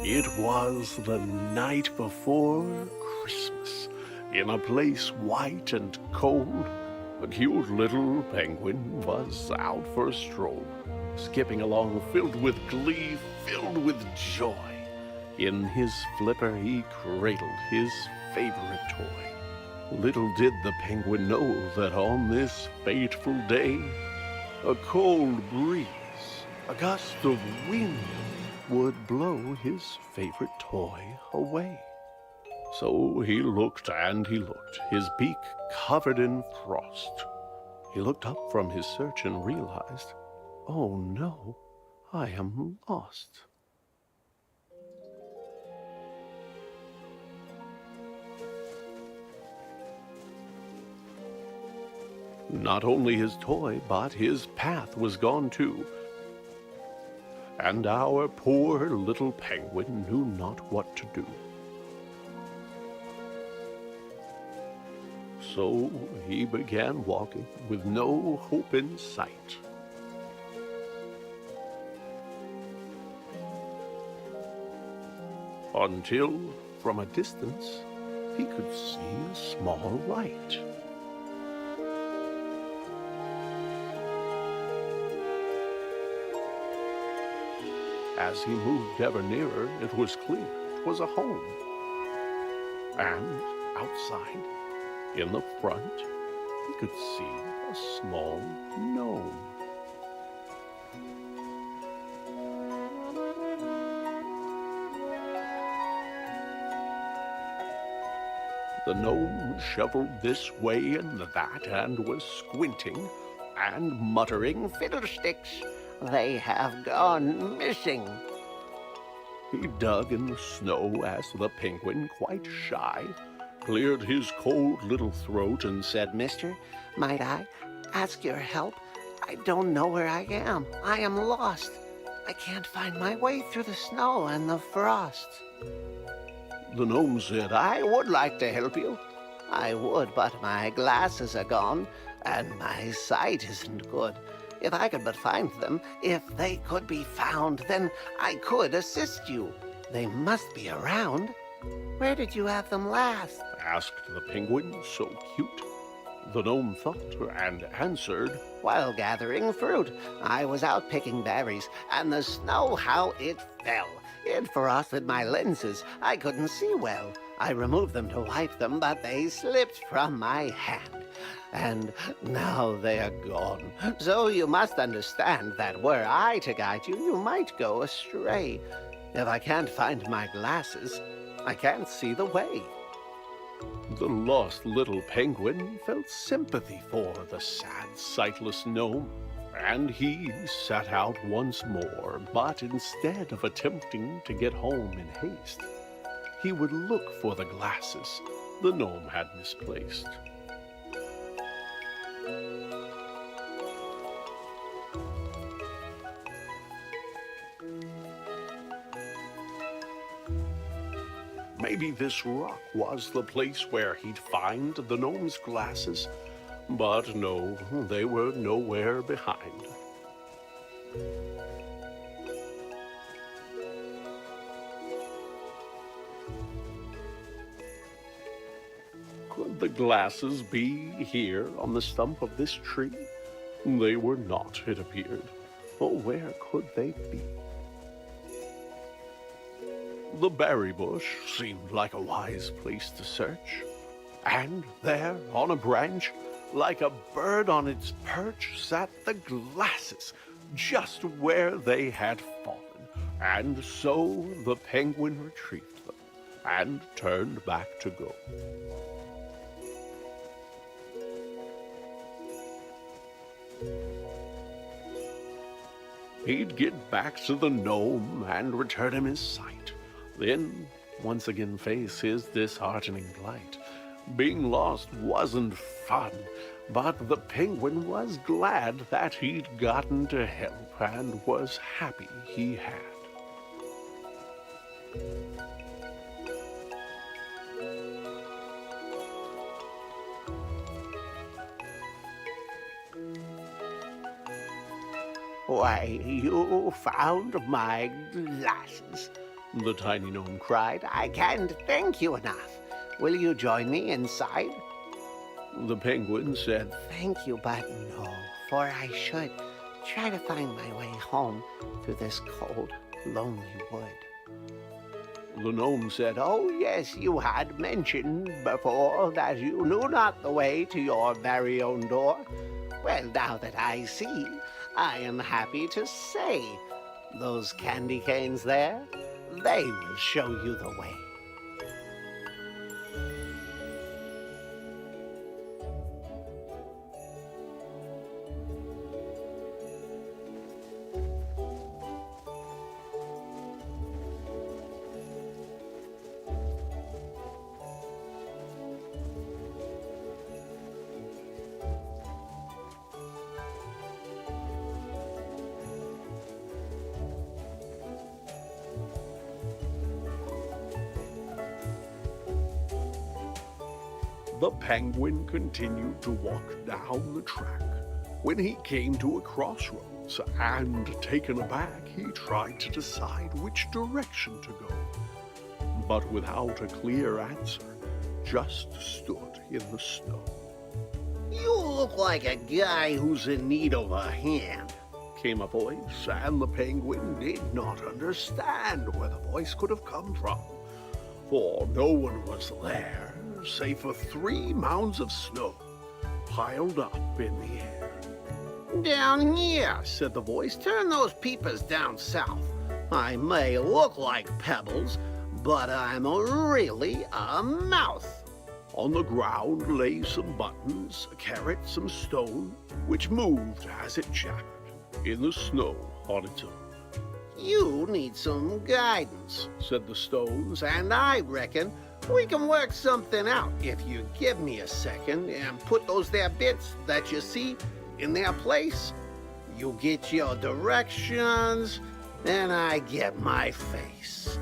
It was the night before Christmas. In a place white and cold, a cute little penguin was out for a stroll, skipping along filled with glee, filled with joy. In his flipper he cradled his favorite toy. Little did the penguin know that on this fateful day, a cold breeze, a gust of wind, would blow his favorite toy away. So he looked and he looked, his beak covered in frost. He looked up from his search and realized, oh no, I am lost. Not only his toy, but his path was gone too. And our poor little penguin knew not what to do. So he began walking with no hope in sight. Until, from a distance, he could see a small light. As he moved ever nearer, it was clear it was a home. And outside, in the front, he could see a small gnome. The gnome shoveled this way and that and was squinting and muttering, Fiddlesticks, they have gone missing. He dug in the snow as the penguin, quite shy, cleared his cold little throat and said, Mister, might I ask your help? I don't know where I am. I am lost. I can't find my way through the snow and the frost. The gnome said, I would like to help you. I would, but my glasses are gone, and my sight isn't good. If I could but find them, if they could be found, then I could assist you. They must be around. Where did you have them last? Asked the penguin, so cute. The gnome thought and answered, While gathering fruit, I was out picking berries, and the snow, how it fell. It frosted my lenses. I couldn't see well. I removed them to wipe them, but they slipped from my hand. And now they are gone. So you must understand that were I to guide you, you might go astray. If I can't find my glasses, I can't see the way. The lost little penguin felt sympathy for the sad, sightless gnome, and he set out once more, but instead of attempting to get home in haste, he would look for the glasses the gnome had misplaced. Maybe this rock was the place where he'd find the gnome's glasses, but no, they were nowhere behind. Could the glasses be here on the stump of this tree? They were not, it appeared. Oh, where could they be? The berry bush seemed like a wise place to search. And there, on a branch, like a bird on its perch, sat the glasses, just where they had fallen. And so the penguin retrieved them and turned back to go. He'd get back to the gnome and return him his sight. Then once again face his disheartening plight. Being lost wasn't fun, but the penguin was glad that he'd gotten to help and was happy he had. Why, you found my glasses. the tiny gnome cried. I can't thank you enough. Will you join me inside? The penguin said, Thank you, but no, for I should try to find my way home through this cold, lonely wood. The gnome said, Oh, yes, you had mentioned before that you knew not the way to your very own door. Well, now that I see, I am happy to say those candy canes there, they will show you the way. The penguin continued to walk down the track. When he came to a crossroads, and taken aback, he tried to decide which direction to go. But without a clear answer, just stood in the snow. You look like a guy who's in need of a hand, Came a voice, and the penguin did not understand where the voice could have come from, for no one was there save for 3 mounds of snow piled up in the air. Down here, said the voice. Turn those peepers down south. I may look like pebbles, but I'm really a mouth. On the ground lay some buttons, a carrot, some stone, which moved as it chattered in the snow on its own. You need some guidance, said the stones, and I reckon we can work something out if you give me a second and put those there bits that you see in their place. You get your directions, and I get my face.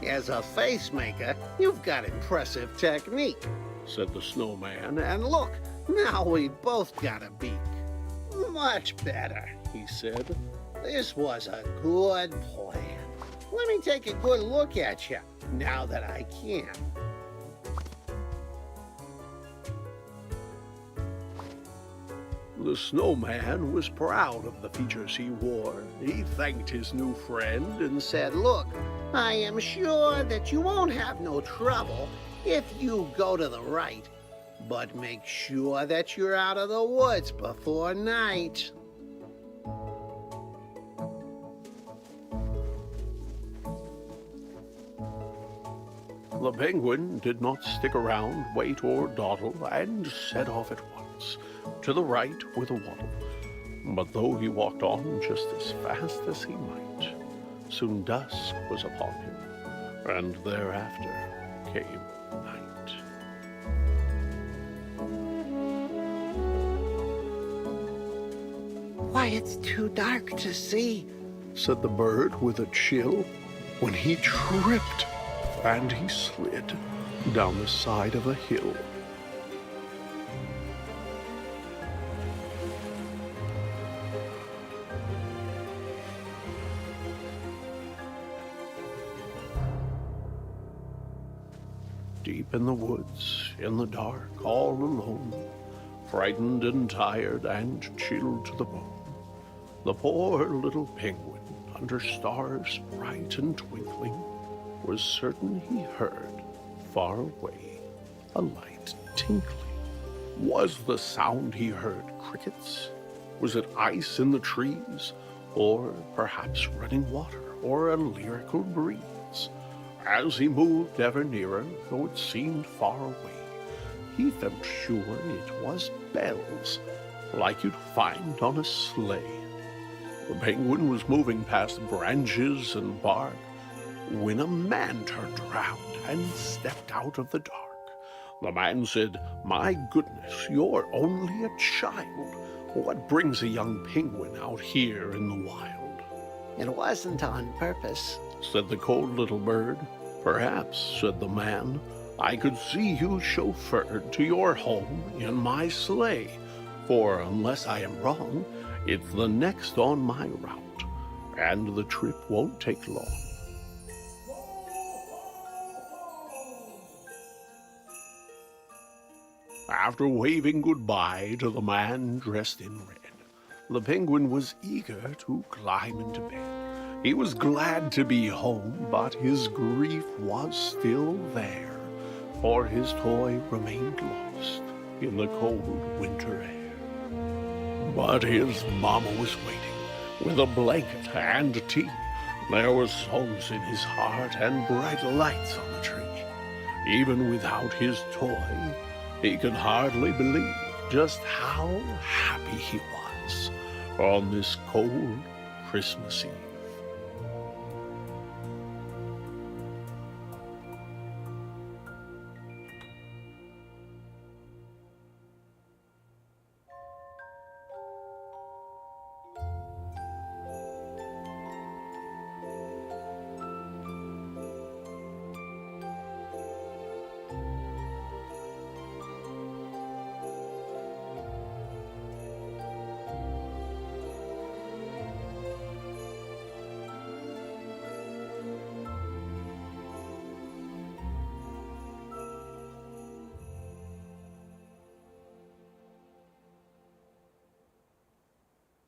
As a face maker, you've got impressive technique, said the snowman, and look, now we both got a beak. Much better, he said. This was a good plan. Let me take a good look at you, now that I can. The snowman was proud of the features he wore. He thanked his new friend and said, Look, I am sure that you won't have no trouble if you go to the right, but make sure that you're out of the woods before night. The penguin did not stick around, wait, or dawdle, and set off at once, to the right with a waddle. But though he walked on just as fast as he might, soon dusk was upon him, and thereafter came night. Why, it's too dark to see, said the bird with a chill, when he tripped and he slid down the side of a hill. Deep in the woods, in the dark, all alone, frightened and tired and chilled to the bone, the poor little penguin, under stars bright and twinkling, was certain he heard, far away, a light tinkling. Was the sound he heard crickets? Was it ice in the trees? Or perhaps running water, or a lyrical breeze? As he moved ever nearer, though it seemed far away, he felt sure it was bells, like you'd find on a sleigh. The penguin was moving past branches and bark, when a man turned around and stepped out of the dark. The man said, "My goodness, you're only a child. What brings a young penguin out here in the wild?" It wasn't on purpose, said the cold little bird. "Perhaps," said the man, "I could see you chauffeured to your home in my sleigh, for unless I am wrong, It's the next on my route, and the trip won't take long. After waving goodbye to the man dressed in red, the penguin was eager to climb into bed. He was glad to be home, but his grief was still there, for his toy remained lost in the cold winter air. But his mama was waiting with a blanket and tea. There were songs in his heart and bright lights on the tree. Even without his toy, he could hardly believe just how happy he was on this cold Christmas Eve.